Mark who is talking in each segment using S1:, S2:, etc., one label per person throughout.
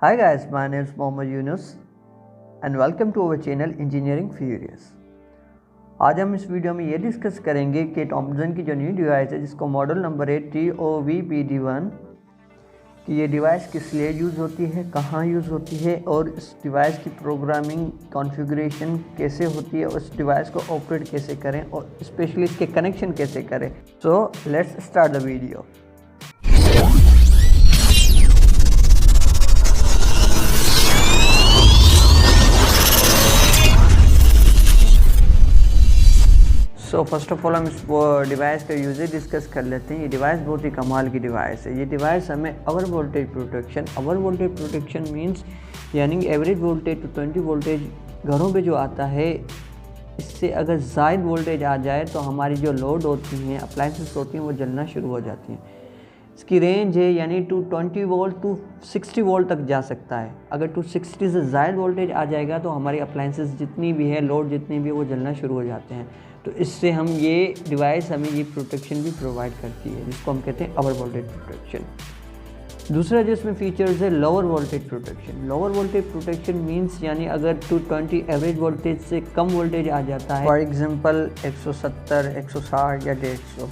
S1: Hi guys, my name is Mohammad Yunus and welcome to our channel Engineering Furious। आज हम इस video में ये डिस्कस करेंगे कि थॉमसन की जो न्यू डिवाइस है जिसको मॉडल नंबर है TOVPD1 कि ये डिवाइस किस लिए यूज़ होती है, कहाँ यूज़ होती है और इस डिवाइस की प्रोग्रामिंग कॉन्फ़िगरेशन कैसे होती है और इस डिवाइस को ऑपरेट कैसे करें और स्पेशली इसके कनेक्शन कैसे करें। So let's start the video. So first of all हम इस डिवाइस का यूजेज डिस्कस कर लेते हैं। ये डिवाइस बहुत ही कमाल की डिवाइस है। ये डिवाइस हमें ओवर वोल्टेज प्रोटेक्शन मींस यानी एवरेज वोल्टेज टू 20 वोल्टेज घरों पे जो आता है, इससे अगर ज़ायद वोल्टेज आ जाए तो हमारी जो लोड होती हैं, अप्लाइंसेस होती हैं, वो जलना शुरू हो जाती हैं। इसकी रेंज है यानी 220 वोल्ट टू 60 वोल्ट तक जा सकता है। अगर 260 से ज़ायद वोल्टेज आ जाएगा तो हमारी अप्लाइंसेस जितनी भी है, लोड जितनी भी है, वो जलना शुरू हो जाते हैं। तो इससे हम ये डिवाइस हमें ये प्रोटेक्शन भी प्रोवाइड करती है, जिसको हम कहते हैं ओवर वोल्टेज प्रोटेक्शन। दूसरा जो इसमें फीचर्स है लोअर वोल्टेज प्रोटेक्शन मींस यानी अगर 220 एवरेज वोल्टेज से कम वोल्टेज आ जाता है, फॉर एग्जांपल 170, 160 या 150,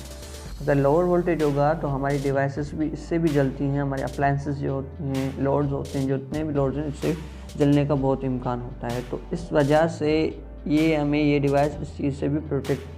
S1: अगर लोअर वोल्टेज होगा तो हमारी डिवाइसेस भी इससे भी जलती हैं। हमारे अप्लाइंसेस जो होती हैं, लोड्स होते हैं, जितने भी लोड्स हैं, इससे जलने का बहुत इम्कान होता है। तो इस वजह से ये डिवाइस इस चीज़ से भी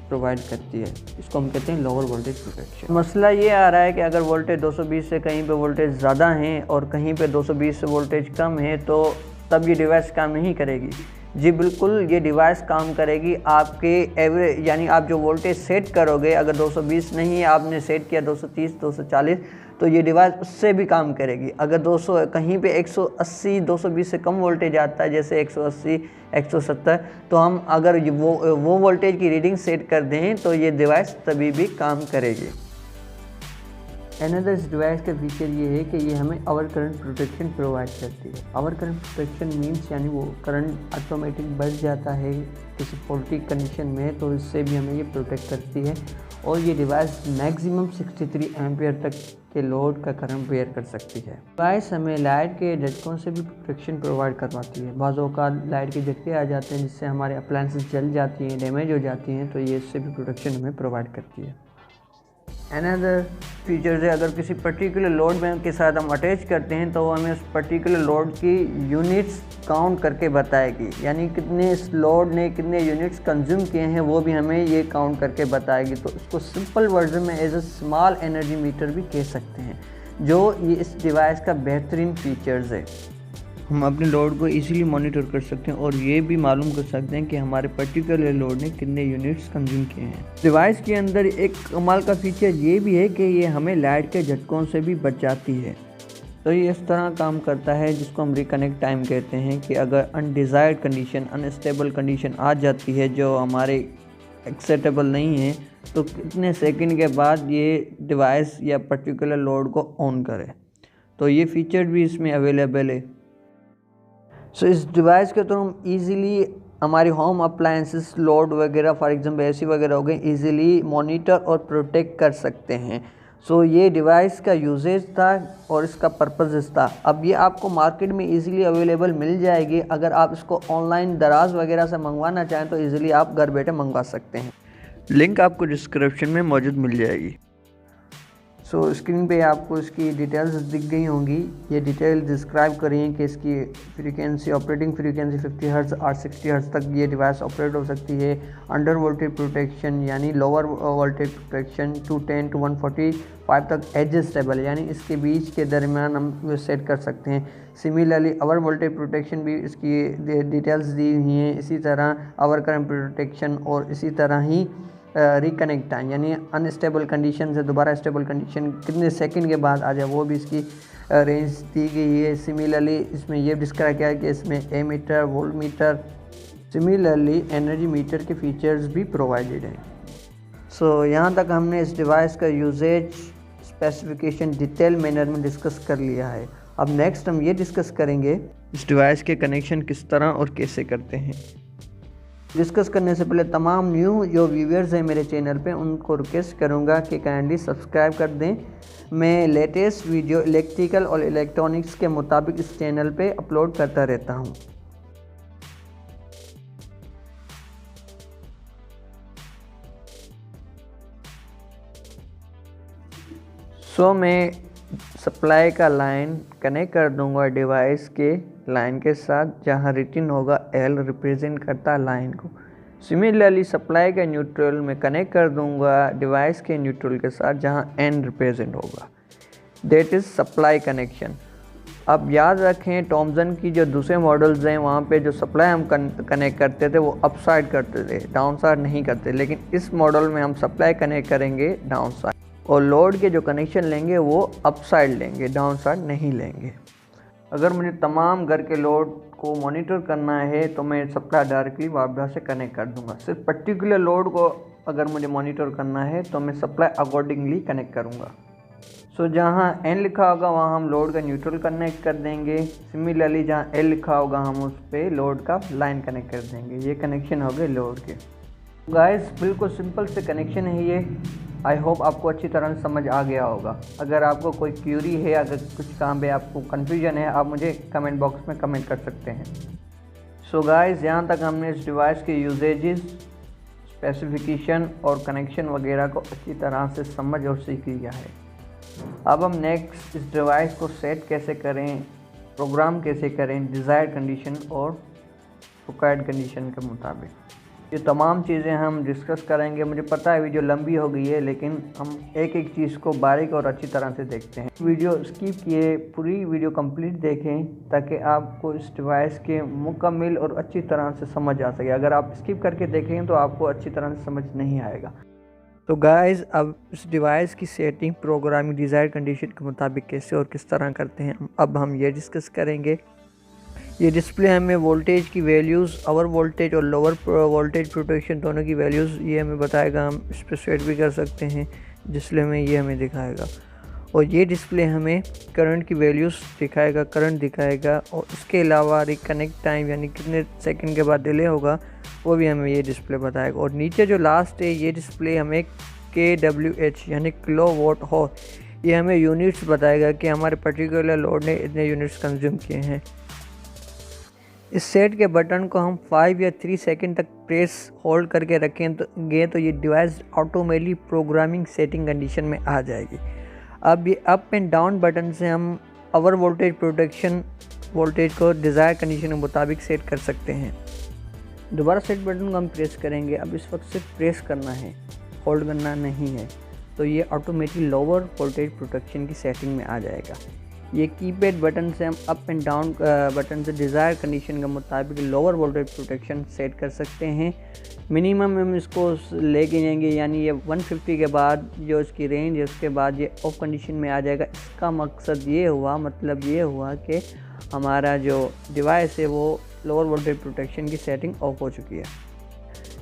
S1: प्रोवाइड करती है। इसको हम कहते हैं लोअर वोल्टेज प्रोटेक्शन। मसला ये आ रहा है कि अगर वोल्टेज 220 से कहीं पे वोल्टेज ज़्यादा है और कहीं पे 220 से वोल्टेज कम है तो तब ये डिवाइस काम नहीं करेगी। जी बिल्कुल, ये डिवाइस काम करेगी आपके एवरेज यानी आप जो वोल्टेज सेट करोगे, अगर 220 नहीं है, आपने सेट किया 230, 240, तो ये डिवाइस उससे भी काम करेगी। अगर 200 कहीं पे 180, 220 से कम वोल्टेज आता है, जैसे 180, 170, तो हम अगर वो वोल्टेज की रीडिंग सेट कर दें तो ये डिवाइस तभी भी काम करेगी। अनदर इस डिवाइस का फीचर ये है कि ये हमें ओवर करंट प्रोटेक्शन प्रोवाइड करती है। ओवर करंट प्रोटेक्शन मींस यानी वो करंट ऑटोमेटिक बढ़ जाता है किसी फॉल्टी कंडीशन में, तो इससे भी हमें ये प्रोटेक्ट करती है। और ये डिवाइस मैक्सिमम 63 एम्पियर तक के लोड का करंट बेयर कर सकती है। डिवाइस हमें लाइट के झटकों से भी प्रोटेक्शन प्रोवाइड करवाती है। बाज़ औक़ात लाइट के झटके आ जाते हैं जिससे हमारे अप्लायंसेस जल जाती हैं, डैमेज हो जाती हैं, तो ये इससे भी प्रोटेक्शन हमें प्रोवाइड करती है। अनदर फीचर्स है, अगर किसी पर्टिकुलर लोड में के साथ हम अटैच करते हैं तो वो हमें उस पर्टिकुलर लोड की यूनिट्स काउंट करके बताएगी, यानी कितने इस लोड ने कितने यूनिट्स कंज्यूम किए हैं वो भी हमें ये काउंट करके बताएगी। तो इसको सिंपल वर्जन में as a small energy meter भी कह सकते हैं, जो ये इस डिवाइस का बेहतरीन फीचर्स है। हम अपने लोड को इजीली मॉनिटर कर सकते हैं और ये भी मालूम कर सकते हैं कि हमारे पर्टिकुलर लोड ने कितने यूनिट्स कंज्यूम किए हैं। डिवाइस के अंदर एक कमाल का फीचर ये भी है कि ये हमें लाइट के झटकों से भी बचाती है। तो ये इस तरह काम करता है, जिसको हम रिकनेक्ट टाइम कहते हैं, कि अगर अनडिज़ायर्ड कंडीशन, अनस्टेबल कंडीशन आ जाती है जो हमारे एक्सेप्टेबल नहीं है, तो कितने सेकंड के बाद ये डिवाइस या पर्टिकुलर लोड को ऑन करे। तो ये फीचर भी इसमें अवेलेबल है। सो इस डिवाइस के थ्रू हम ईज़िली हमारी होम अप्लायंसेस लोड वगैरह, फॉर एग्जांपल एसी वगैरह हो गए, ईज़िली मॉनिटर और प्रोटेक्ट कर सकते हैं। सो ये डिवाइस का यूजेज था और इसका पर्पज़ था। अब ये आपको मार्केट में ईज़िली अवेलेबल मिल जाएगी। अगर आप इसको ऑनलाइन दराज वगैरह से मंगवाना चाहें तो ईज़िली आप घर बैठे मंगवा सकते हैं। लिंक आपको डिस्क्रिप्शन में मौजूद मिल जाएगी। सो स्क्रीन पे आपको इसकी डिटेल्स दिख गई होंगी। ये डिटेल डिस्क्राइब करी हैं कि इसकी फ्रीक्वेंसी, ऑपरेटिंग फ्रीक्वेंसी 50 हर्ट्ज़ और 60 हर्ट्ज़ तक ये डिवाइस ऑपरेट हो सकती है। अंडर वोल्टेज प्रोटेक्शन यानी लोअर वोल्टेज प्रोटेक्शन 210 to 145 तक एडजस्टेबल, यानी इसके बीच के दरमियान हम सेट कर सकते हैं। सिमिलरली ओवर वोल्टेज प्रोटेक्शन भी इसकी डिटेल्स दी हुई हैं। इसी तरह ओवर करंट प्रोटेक्शन और इसी तरह ही रिकनेक्ट टाइम यानी अनस्टेबल कंडीशन से दोबारा स्टेबल कंडीशन कितने सेकंड के बाद आ जाए, वो भी इसकी रेंज दी गई है। सिमिलरली इसमें ये डिस्क्राइब किया है कि इसमें ammeter, volt meter, similarly energy meter के फीचर्स भी प्रोवाइडेड हैं। सो यहाँ तक हमने इस डिवाइस का यूजेज, स्पेसिफिकेशन डिटेल मैनर में डिस्कस कर लिया है। अब नेक्स्ट हम ये डिस्कस करेंगे इस डिवाइस के कनेक्शन किस तरह और कैसे करते हैं। डिस्कस करने से पहले तमाम न्यू जो व्यूअर्स हैं मेरे चैनल पे उनको रिक्वेस्ट करूँगा कि काइंडली सब्सक्राइब कर दें। मैं लेटेस्ट वीडियो इलेक्ट्रिकल और इलेक्ट्रॉनिक्स के मुताबिक इस चैनल पे अपलोड करता रहता हूँ। मैं सप्लाई का लाइन कनेक्ट कर दूंगा डिवाइस के लाइन के साथ जहां रिटन होगा एल रिप्रेजेंट करता है लाइन को। सिमिलरली सप्लाई का न्यूट्रल में कनेक्ट कर दूंगा डिवाइस के न्यूट्रल के साथ जहां एन रिप्रेजेंट होगा। That is supply connection. अब याद रखें थॉमसन की जो दूसरे मॉडल्स हैं वहाँ पे जो सप्लाई हम कनेक्ट करते थे वो अप साइड करते थे, डाउन साइड नहीं करते, लेकिन इस मॉडल में हम सप्लाई कनेक्ट करेंगे डाउन साइड और लोड के जो कनेक्शन लेंगे वो अप साइड लेंगे, डाउन साइड नहीं लेंगे। अगर मुझे तमाम घर के लोड को मॉनिटर करना है तो मैं सप्लाई डायरेक्टली वापस से कनेक्ट कर दूंगा। सिर्फ पर्टिकुलर लोड को अगर मुझे मॉनिटर करना है तो मैं सप्लाई अकॉर्डिंगली कनेक्ट करूंगा। जहाँ एन लिखा होगा वहाँ हम लोड का न्यूट्रल कनेक्ट कर देंगे। सिमिलरली जहाँ एल लिखा होगा हम उस पर लोड का लाइन कनेक्ट कर देंगे। ये कनेक्शन हो गए लोड के। गाइस बिल्कुल सिंपल से कनेक्शन है ये। आई होप आपको अच्छी तरह से समझ आ गया होगा। अगर आपको कोई क्यूरी है, अगर कुछ काम पे आपको कन्फ्यूजन है, आप मुझे कमेंट बॉक्स में कमेंट कर सकते हैं। गाइस यहाँ तक हमने इस डिवाइस के यूजेजेस, स्पेसिफिकेशन और कनेक्शन वगैरह को अच्छी तरह से समझ और सीख लिया है। अब हम नेक्स्ट इस डिवाइस को सेट कैसे करें, प्रोग्राम कैसे करें डिज़ायर्ड कंडीशन और रिक्वायर्ड कंडीशन के मुताबिक, ये तमाम चीज़ें हम डिस्कस करेंगे। मुझे पता है वीडियो लंबी हो गई है, लेकिन हम एक एक चीज़ को बारीक और अच्छी तरह से देखते हैं। वीडियो स्किप किए पूरी वीडियो कंप्लीट देखें ताकि आपको इस डिवाइस के मुकम्मल और अच्छी तरह से समझ आ सके। अगर आप स्किप करके देखें तो आपको अच्छी तरह से समझ नहीं आएगा। गाइस अब इस डिवाइस की सेटिंग प्रोग्रामिंग डिज़ायर्ड कंडीशन के मुताबिक कैसे और किस तरह करते हैं अब हम ये डिस्कस करेंगे। ये डिस्प्ले हमें वोल्टेज की वैल्यूज़, ओवर वोल्टेज और लोअर वोल्टेज प्रोटेक्शन दोनों की वैल्यूज़ ये हमें बताएगा। हम इस पर सेट भी कर सकते हैं डिस्प्ले में, ये हमें दिखाएगा। और ये डिस्प्ले हमें करंट की वैल्यूज़ दिखाएगा, करंट दिखाएगा। और इसके अलावा रिकनेक्ट टाइम यानी कितने सेकंड के बाद डिले होगा वो भी हमें ये डिस्प्ले बताएगा। और नीचे जो लास्ट है ये डिस्प्ले हमें kWh यानी किलो वॉट हो, ये हमें यूनिट्स बताएगा कि हमारे पर्टिकुलर लोड ने इतने यूनिट्स कंज्यूम किए हैं। इस सेट के बटन को हम 5 या 3 सेकंड तक प्रेस होल्ड करके रखें तो ये device automatically programming setting condition में आ जाएगी। अब ये अप एंड डाउन बटन से हम ओवर वोल्टेज प्रोटेक्शन वोल्टेज को डिज़ायर कंडीशन के मुताबिक सेट कर सकते हैं। दोबारा सेट बटन को हम प्रेस करेंगे। अब इस वक्त सिर्फ प्रेस करना है, होल्ड करना नहीं है, तो ये ऑटोमेटिक लोअर वोल्टेज प्रोटेक्शन की सेटिंग में आ जाएगा। ये कीपैड बटन से हम अप एंड डाउन बटन से डिज़ायर कंडीशन के मुताबिक लोअर वोल्टेज प्रोटेक्शन सेट कर सकते हैं। मिनिमम हम इसको लेके जाएंगे, यानी ये 150 के बाद जो इसकी रेंज है उसके बाद ये ऑफ कंडीशन में आ जाएगा। इसका मकसद ये हुआ, मतलब ये हुआ कि हमारा जो डिवाइस है वो लोअर वोल्टेज प्रोटेक्शन की सेटिंग ऑफ हो चुकी है।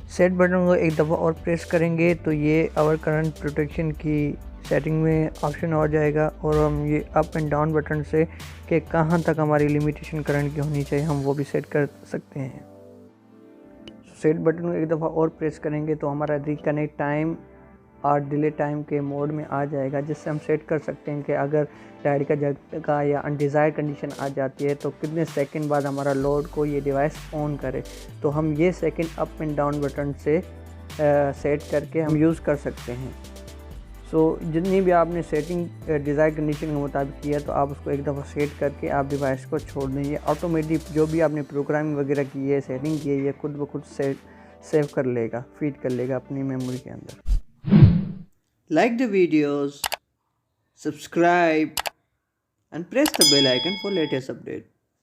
S1: सेट बटन को एक दफ़ा और प्रेस करेंगे तो ये आवर करंट प्रोटेक्शन की सेटिंग में ऑप्शन हो जाएगा। और हम ये अप एंड डाउन बटन से कि कहाँ तक हमारी लिमिटेशन करंट की होनी चाहिए हम वो भी सेट कर सकते हैं। सेट बटन को एक दफ़ा और प्रेस करेंगे तो हमारा रिकनेक्ट टाइम और डिले टाइम के मोड में आ जाएगा, जिससे हम सेट कर सकते हैं कि अगर लाइट का झटका या अनडिज़ायर्ड कंडीशन आ जाती है तो कितने सेकंड बाद हमारा लोड को ये डिवाइस ऑन करे। तो हम ये second up and down button से सेट करके हम यूज़ कर सकते हैं। जितनी भी आपने सेटिंग डिज़ायर कंडीशन के मुताबिक किया तो आप उसको एक दफ़ा सेट करके आप डिवाइस को छोड़ दें। ये ऑटोमेटिक जो भी आपने प्रोग्रामिंग वगैरह की है, सेटिंग की है, ये खुद ब खुद सेव कर लेगा, फीड कर लेगा अपनी मेमोरी के अंदर। Like the videos, subscribe and press the bell icon for latest update.